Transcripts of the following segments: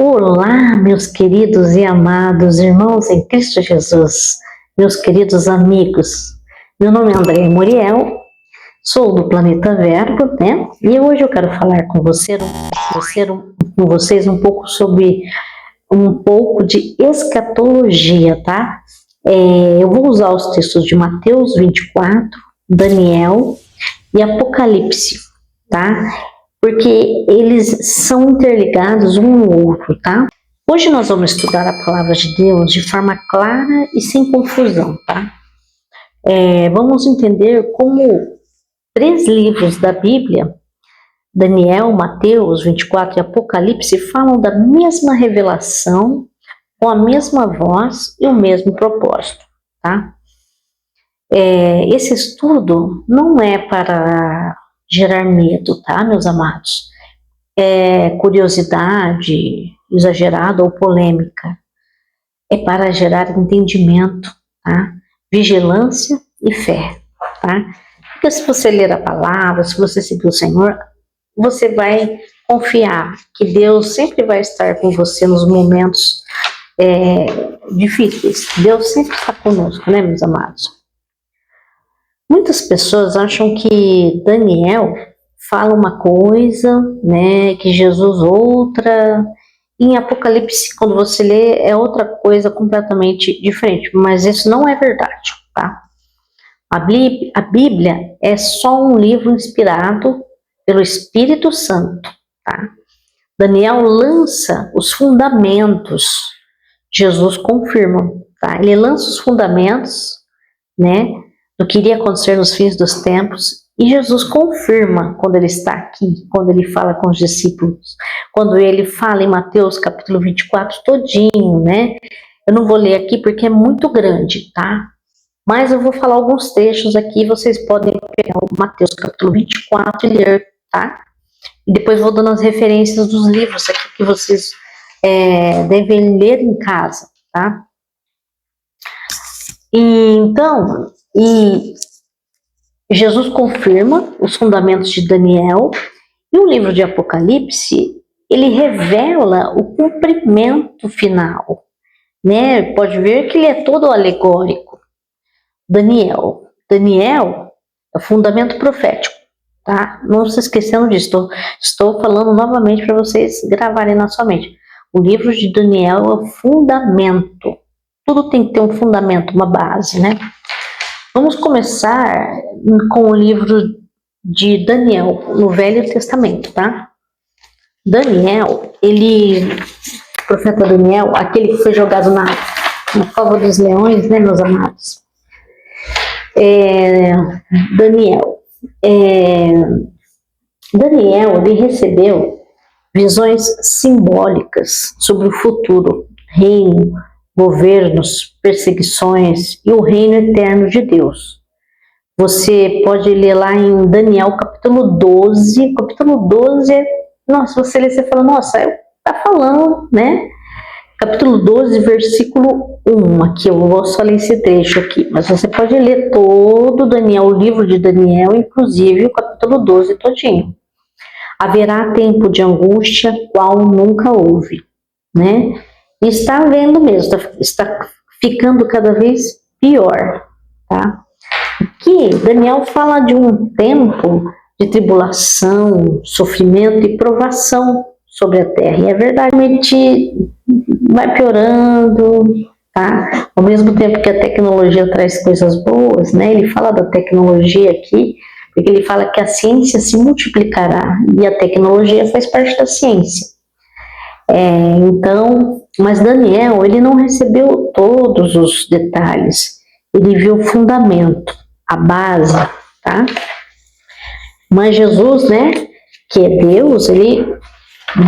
Olá, meus queridos e amados irmãos em Cristo Jesus, meus queridos amigos. Meu nome é André Muriel, sou do Planeta Verbo, né? E hoje eu quero falar com vocês um pouco sobre um pouco de escatologia, tá? Eu vou usar os textos de Mateus 24, Daniel e Apocalipse, tá? Porque eles são interligados um no outro, tá? Hoje nós vamos estudar a palavra de Deus de forma clara e sem confusão, tá? Vamos entender como 3 livros da Bíblia, Daniel, Mateus 24 e Apocalipse, falam da mesma revelação, com a mesma voz e o mesmo propósito, tá? Esse estudo não é para gerar medo, tá, meus amados? Curiosidade exagerada ou polêmica. É para gerar entendimento, tá? Vigilância e fé, tá? Porque se você ler a palavra, se você seguir o Senhor, você vai confiar que Deus sempre vai estar com você nos momentos difíceis. Deus sempre está conosco, né, meus amados? Muitas pessoas acham que Daniel fala uma coisa, né, que Jesus outra. Em Apocalipse, quando você lê, é outra coisa completamente diferente. Mas isso não é verdade, tá? A Bíblia é só um livro inspirado pelo Espírito Santo, tá? Daniel lança os fundamentos, Jesus confirma, tá? Ele lança os fundamentos, né, do que iria acontecer nos fins dos tempos, e Jesus confirma quando ele está aqui, quando ele fala com os discípulos, quando ele fala em Mateus capítulo 24 todinho, né? Eu não vou ler aqui porque é muito grande, tá? Mas eu vou falar alguns trechos aqui, vocês podem pegar o Mateus capítulo 24 e ler, tá? E depois vou dando as referências dos livros aqui que vocês devem ler em casa, tá? E Jesus confirma os fundamentos de Daniel, e o livro de Apocalipse, ele revela o cumprimento final, né? Pode ver que ele é todo alegórico. Daniel é o fundamento profético, tá? Não se esquecendo disso, estou falando novamente para vocês gravarem na sua mente. O livro de Daniel é o fundamento. Tudo tem que ter um fundamento, uma base, né? Vamos começar com o livro de Daniel, no Velho Testamento, tá? Daniel, o profeta Daniel, aquele que foi jogado na cova dos leões, né, meus amados? Daniel, ele recebeu visões simbólicas sobre o futuro, reino, governos, perseguições e o reino eterno de Deus. Você pode ler lá em Daniel capítulo 12, nossa, você lê, você fala, nossa, tá falando, né? Capítulo 12, versículo 1, aqui, eu vou só ler esse trecho aqui, mas você pode ler todo Daniel, o livro de Daniel, inclusive o capítulo 12 todinho. Haverá tempo de angústia, qual nunca houve, né? E está havendo mesmo, está ficando cada vez pior, tá? Aqui, Daniel fala de um tempo de tribulação, sofrimento e provação sobre a terra. E é verdade, vai piorando, tá? Ao mesmo tempo que a tecnologia traz coisas boas, né? Ele fala da tecnologia aqui, porque ele fala que a ciência se multiplicará e a tecnologia faz parte da ciência. Mas Daniel, ele não recebeu todos os detalhes, ele viu o fundamento, a base, tá? Mas Jesus, né, que é Deus, ele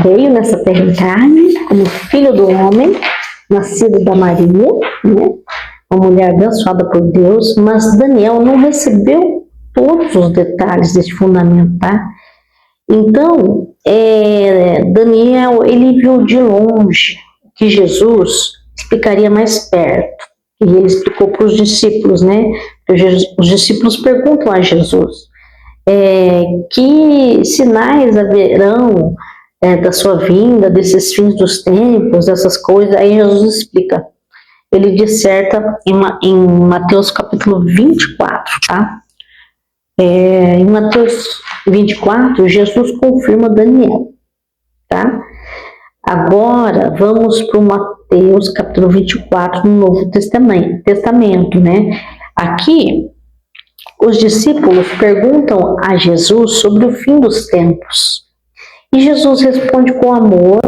veio nessa terra em carne, como filho do homem, nascido da Maria, né, uma mulher abençoada por Deus, mas Daniel não recebeu todos os detalhes desse fundamento, tá? Então, Daniel, ele viu de longe que Jesus explicaria mais perto. E ele explicou para os discípulos, né? Os discípulos perguntam a Jesus que sinais haverão da sua vinda, desses fins dos tempos, dessas coisas. Aí Jesus explica. Ele disserta em Mateus capítulo 24, tá? Em Mateus 24, Jesus confirma Daniel, tá? Agora, vamos para o Mateus capítulo 24, no Novo Testamento, né? Aqui, os discípulos perguntam a Jesus sobre o fim dos tempos. E Jesus responde com amor,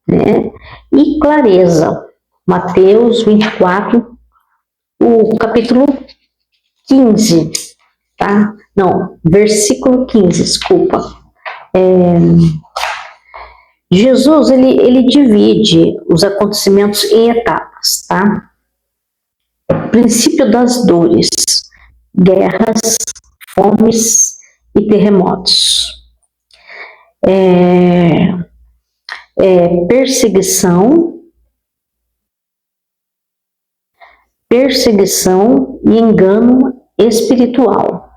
né, e clareza. Mateus 24, o capítulo 15, tá? Não, versículo 15, desculpa. Jesus, ele divide os acontecimentos em etapas, tá? O princípio das dores, guerras, fomes e terremotos. Perseguição e engano espiritual.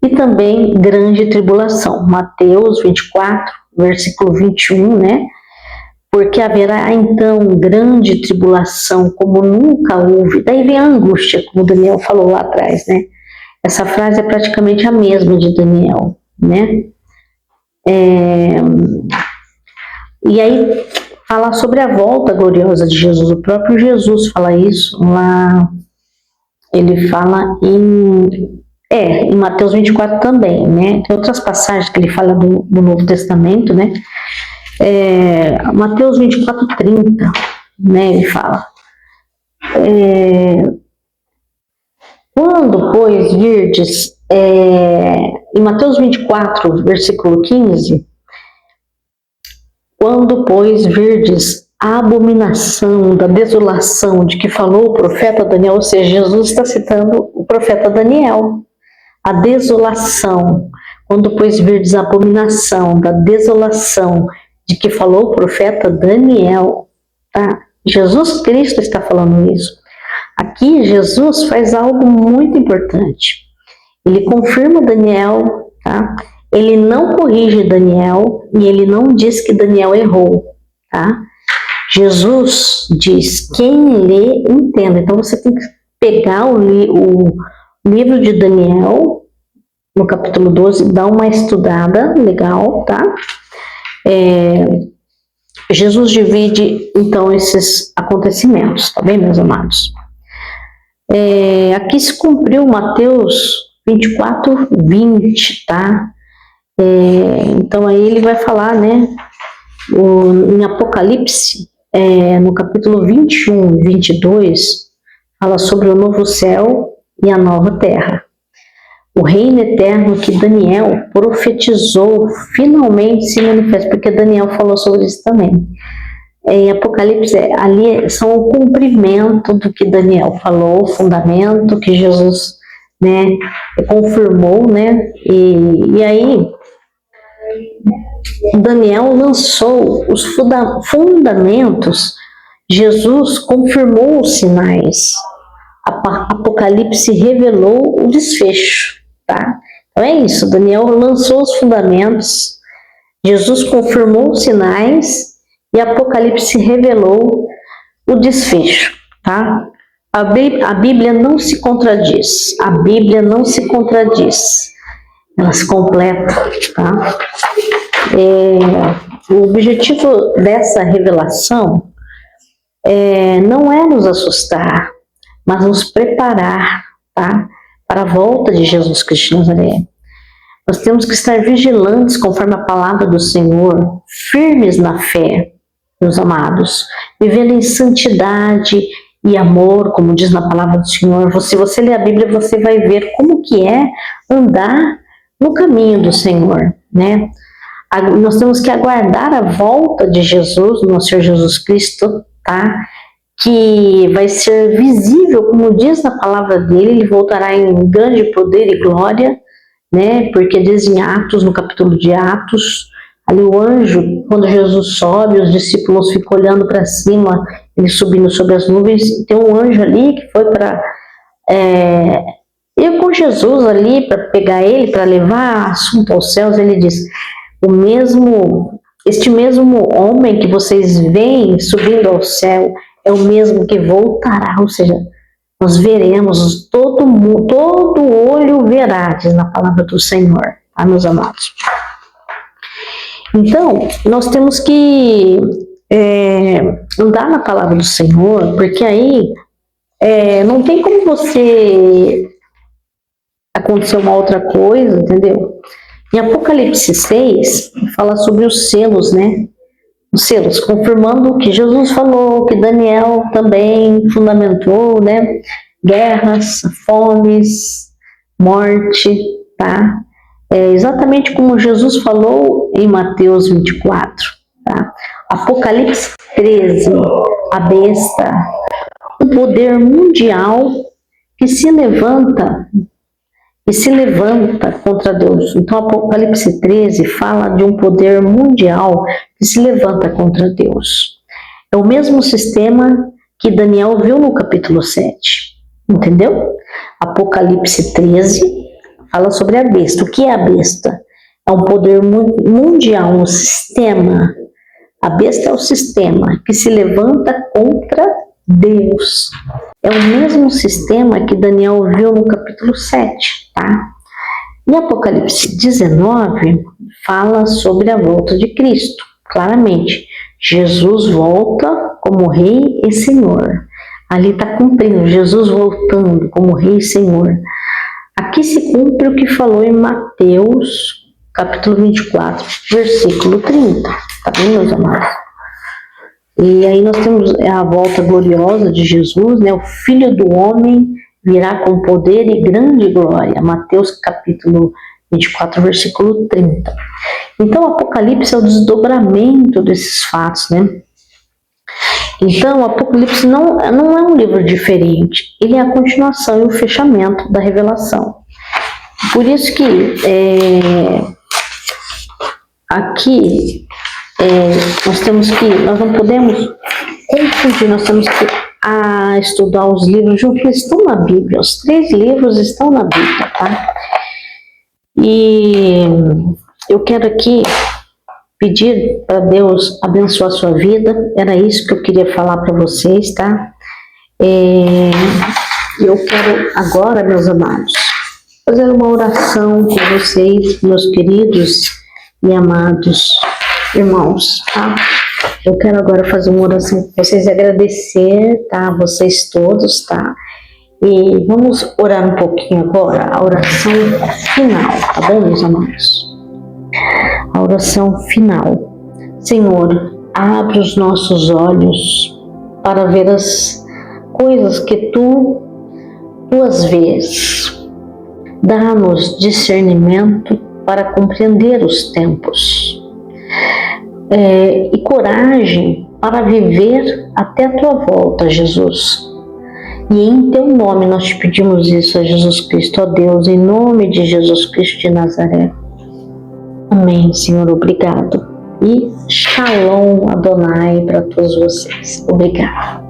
E também grande tribulação. Mateus 24, versículo 21, né? Porque haverá então grande tribulação como nunca houve. Daí vem a angústia, como Daniel falou lá atrás, né? Essa frase é praticamente a mesma de Daniel, né? E aí fala sobre a volta gloriosa de Jesus. O próprio Jesus fala isso lá. Ele fala em Mateus 24 também, né? Tem outras passagens que ele fala do Novo Testamento, né? Mateus 24, 30, né? Ele fala. Quando, pois, virdes, em Mateus 24, versículo 15, quando, pois, virdes a abominação da desolação de que falou o profeta Daniel, ou seja, Jesus está citando o profeta Daniel, a desolação, quando, pois, virdes a abominação da desolação de que falou o profeta Daniel, tá? Jesus Cristo está falando isso. Aqui, Jesus faz algo muito importante. Ele confirma Daniel, tá? Ele não corrige Daniel e ele não diz que Daniel errou, tá? Jesus diz, quem lê, entenda. Então, você tem que pegar o livro de Daniel, no capítulo 12, dar uma estudada legal, tá? Jesus divide, então, esses acontecimentos, tá bem, meus amados? Aqui se cumpriu Mateus 24, 20, tá? Então, aí ele vai falar, né? Em Apocalipse, no capítulo 21 e 22, fala sobre o novo céu e a nova terra. O reino eterno que Daniel profetizou finalmente se manifesta, porque Daniel falou sobre isso também. Em Apocalipse, ali são o cumprimento do que Daniel falou, o fundamento que Jesus, né, confirmou, né, e aí Daniel lançou os fundamentos, Jesus confirmou os sinais, Apocalipse revelou o desfecho, tá? Então é isso, Daniel lançou os fundamentos, Jesus confirmou os sinais e Apocalipse revelou o desfecho, tá? A Bíblia não se contradiz, a Bíblia não se contradiz, ela se completa, tá? O objetivo dessa revelação não é nos assustar, mas nos preparar, tá? Para a volta de Jesus Cristo de Nazaré. Nós temos que estar vigilantes conforme a palavra do Senhor, firmes na fé, meus amados, vivendo em santidade e amor, como diz na palavra do Senhor. Se você ler a Bíblia, você vai ver como que é andar no caminho do Senhor, né? Nós temos que aguardar a volta de Jesus, nosso Senhor Jesus Cristo, tá? Que vai ser visível, como diz na palavra dele, ele voltará em grande poder e glória, né? Porque diz em Atos, no capítulo de Atos, ali o anjo, quando Jesus sobe, os discípulos ficam olhando para cima, ele subindo sobre as nuvens, tem um anjo ali que foi para ir com Jesus ali, para pegar ele, para levar assunto aos céus. Ele diz, o mesmo Este mesmo homem que vocês veem subindo ao céu é o mesmo que voltará, ou seja, nós veremos, todo olho verá, diz na palavra do Senhor, tá, meus amados? Então, nós temos que andar na palavra do Senhor, porque aí não tem como você acontecer uma outra coisa, entendeu? Em Apocalipse 6, fala sobre os selos, né? Os selos, confirmando o que Jesus falou, que Daniel também fundamentou, né? Guerras, fomes, morte, tá? Exatamente como Jesus falou em Mateus 24, tá? Apocalipse 13, a besta, um poder mundial que se levanta contra Deus. Então, Apocalipse 13 fala de um poder mundial que se levanta contra Deus. É o mesmo sistema que Daniel viu no capítulo 7. Entendeu? Apocalipse 13 fala sobre a besta. O que é a besta? É um poder mundial, um sistema. A besta é o sistema que se levanta contra Deus. É o mesmo sistema que Daniel viu no capítulo 7, tá? E Apocalipse 19 fala sobre a volta de Cristo, claramente. Jesus volta como Rei e Senhor. Ali está cumprindo, Jesus voltando como Rei e Senhor. Aqui se cumpre o que falou em Mateus, capítulo 24, versículo 30. Tá bem, meus amados? E aí nós temos a volta gloriosa de Jesus, né? O Filho do Homem virá com poder e grande glória. Mateus capítulo 24, versículo 30. Então, o Apocalipse é o desdobramento desses fatos, né? Então, o Apocalipse não é um livro diferente. Ele é a continuação e o fechamento da revelação. Por isso que aqui nós não podemos confundir, nós temos que estudar os livros juntos, eles estão na Bíblia, os 3 livros estão na Bíblia, tá? E eu quero aqui pedir para Deus abençoar a sua vida, era isso que eu queria falar para vocês, tá? Eu quero agora, meus amados, fazer uma oração com vocês, meus queridos e amados irmãos, tá? Eu quero agora fazer uma oração com vocês, agradecer, tá? Vocês todos, tá? E vamos orar um pouquinho agora, a oração final, tá bom, meus amados? A oração final. Senhor, abre os nossos olhos para ver as coisas que Tu as vês. Dá-nos discernimento para compreender os tempos. E coragem para viver até a Tua volta, Jesus. E em Teu nome nós te pedimos isso, a Jesus Cristo, ó Deus, em nome de Jesus Cristo de Nazaré. Amém, Senhor, obrigado. E Shalom Adonai para todos vocês. Obrigado.